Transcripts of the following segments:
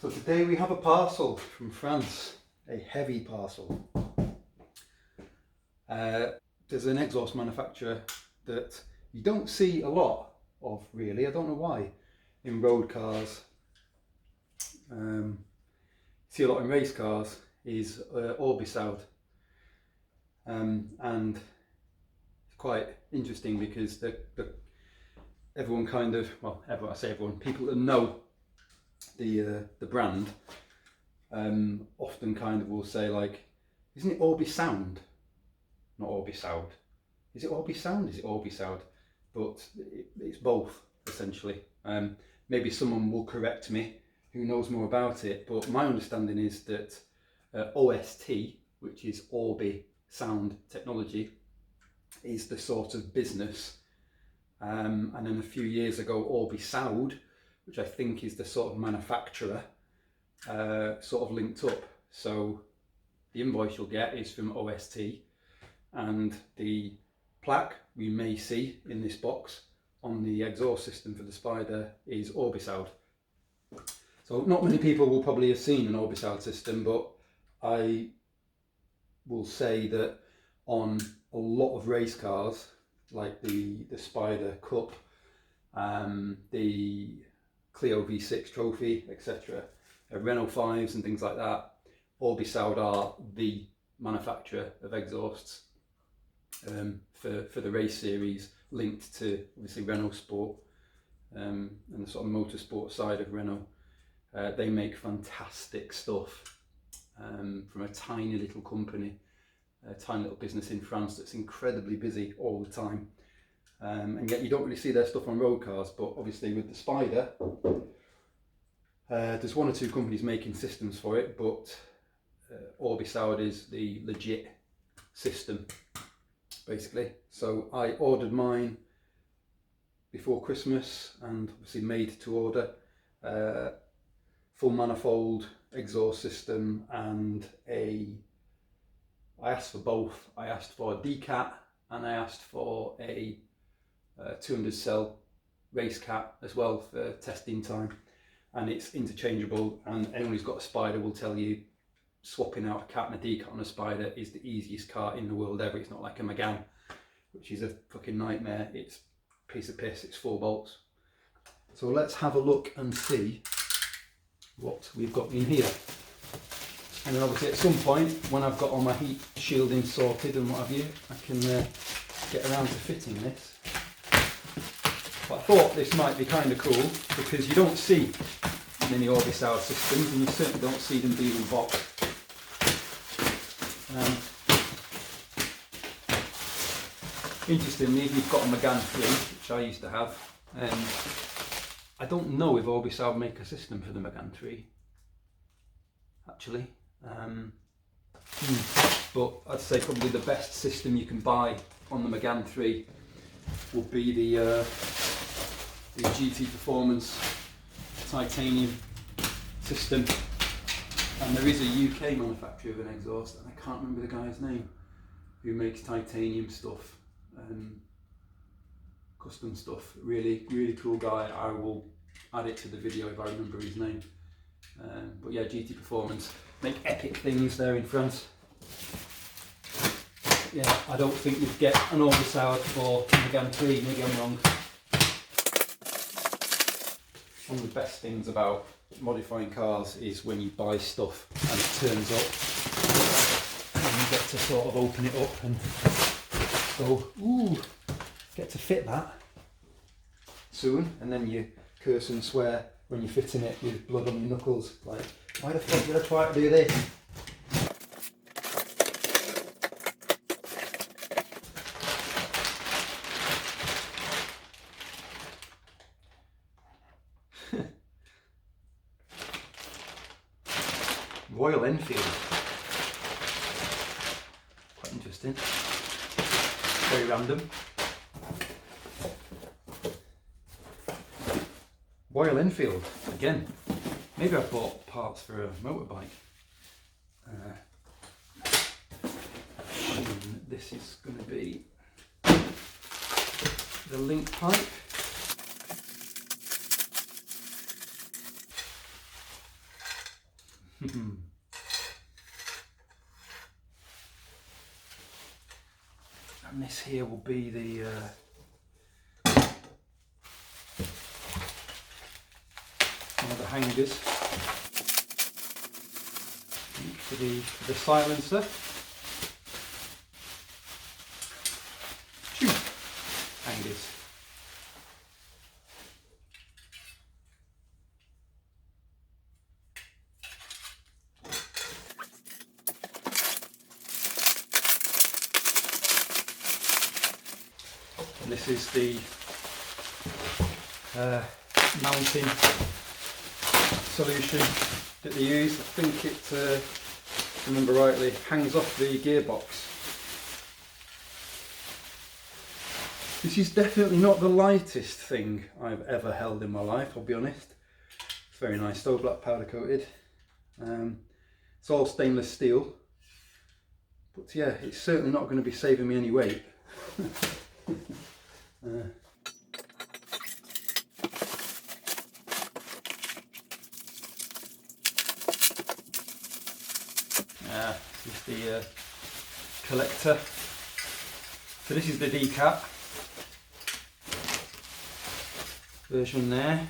So today we have a parcel from France, a heavy parcel. There's an exhaust manufacturer that you don't see a lot of, really. I don't know why, in road cars. See a lot in race cars is Orbisoud, and it's quite interesting because everyone kind of, well, I say everyone, people that know the brand often kind of will say, like, isn't it Orbisound? Not Orbisoud. Is it Orbisound? Is it Orbisoud? But it's both, essentially. Maybe someone will correct me who knows more about it, but my understanding is that OST, which is Orbisound Technology, is the sort of business, and then a few years ago Orbisoud, which I think is the sort of manufacturer, sort of linked up. So the invoice you'll get is from OST, and the plaque we may see in this box on the exhaust system for the Spider is Orbisoud. So not many people will probably have seen an Orbisoud system, but I will say that on a lot of race cars, like the Spider Cup, the Clio V6 Trophy, etc., Renault 5s and things like that, Orbisoud are the manufacturer of exhausts for the race series, linked to obviously RenaultSport and the sort of motorsport side of Renault. They make fantastic stuff from a tiny little company, a tiny little business in France that's incredibly busy all the time. And yet you don't really see their stuff on road cars, but obviously with the Spider, there's one or two companies making systems for it, but Orbisoud is the legit system, basically. So I ordered mine before Christmas and obviously made to order. Full manifold, exhaust system, and I asked for both. I asked for a decat and I asked for a 200 cell race cat as well for testing time, and it's interchangeable, and anyone who's got a Spider will tell you swapping out a cat and a decat on a Spider is the easiest car in the world ever. It's not like a Megane, which is a fucking nightmare. It's a piece of piss. It's 4 bolts. So let's have a look and see what we've got in here. And then obviously at some point, when I've got all my heat shielding sorted and what have you, I can get around to fitting this. But I thought this might be kind of cool because you don't see many Orbisoud systems, and you certainly don't see them being in box. Interestingly, if you've got a Megane 3, which I used to have, I don't know if Orbisoud make a system for the Megane 3, actually. But I'd say probably the best system you can buy on the Megane 3 would be the GT Performance titanium system. And there is a UK manufacturer of an exhaust, and I can't remember the guy's name, who makes titanium stuff, custom stuff. Really, really cool guy. I will add it to the video if I remember his name. But yeah, GT Performance make epic things there in France. Yeah, I don't think you'd get an Orbisoud for Megane 3, maybe I'm wrong. One of the best things about modifying cars is when you buy stuff and it turns up and you get to sort of open it up and go, ooh, get to fit that soon, and then you curse and swear when you're fitting it with blood on your knuckles, like, why the fuck did I try to do this? Royal Enfield. Quite interesting. Very random. Royal Enfield, again. Maybe I bought parts for a motorbike. And this is going to be the link pipe. And this here will be the one of the hangers for the silencer. Phew. Hangers. And this is the mounting solution that they use. I think it, if I remember rightly, hangs off the gearbox. This is definitely not the lightest thing I've ever held in my life, I'll be honest. It's very nice, solo.lap powder coated. It's all stainless steel. But yeah, it's certainly not going to be saving me any weight. This is the collector. So this is the decap version there.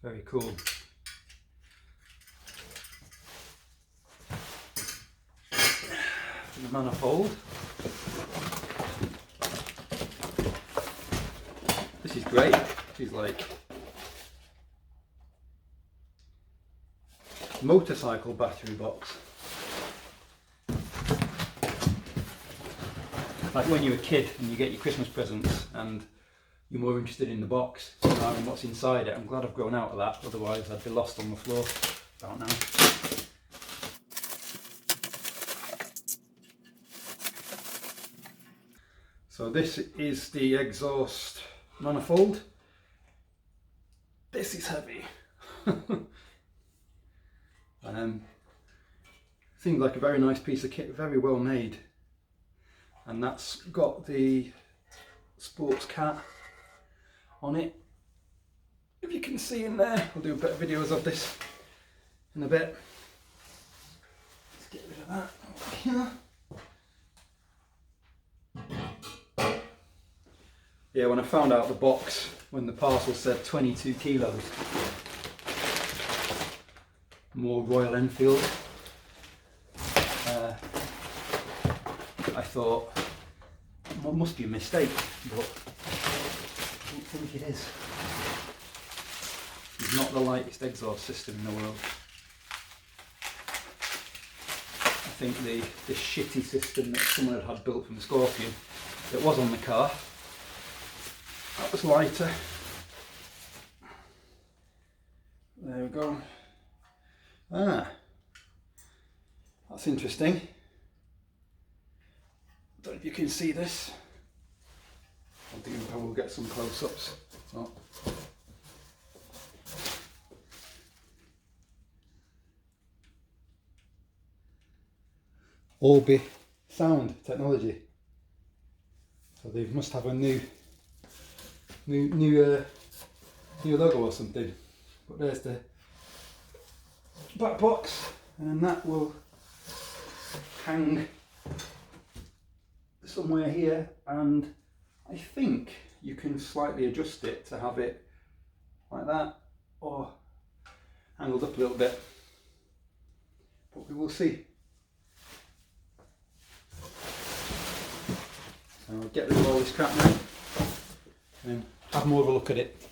Very cool. The manifold. This is great. This is like motorcycle battery box. Like when you're a kid and you get your Christmas presents and you're more interested in the box than what's inside it. I'm glad I've grown out of that, otherwise I'd be lost on the floor about now. So this is the exhaust manifold. This is heavy. Seems like a very nice piece of kit, very well made. And that's got the sports cat on it. If you can see in there, I'll do a bit of videos of this in a bit. Let's get rid of that over here. Yeah, when I found out the box, when the parcel said 22 kilos, more Royal Enfield, I thought, well, it must be a mistake, but I don't think it is. It's not the lightest exhaust system in the world. I think the shitty system that someone had built from the Scorpion that was on the car, that was lighter. There we go. Ah, that's interesting. I don't know if you can see this. I will get some close-ups. Oh. Orbisound Technology. So they must have a new logo or something. But there's the back box, and that will hang somewhere here, and I think you can slightly adjust it to have it like that or angled up a little bit, but we will see. So I'll get rid of all this crap now and have more of a look at it.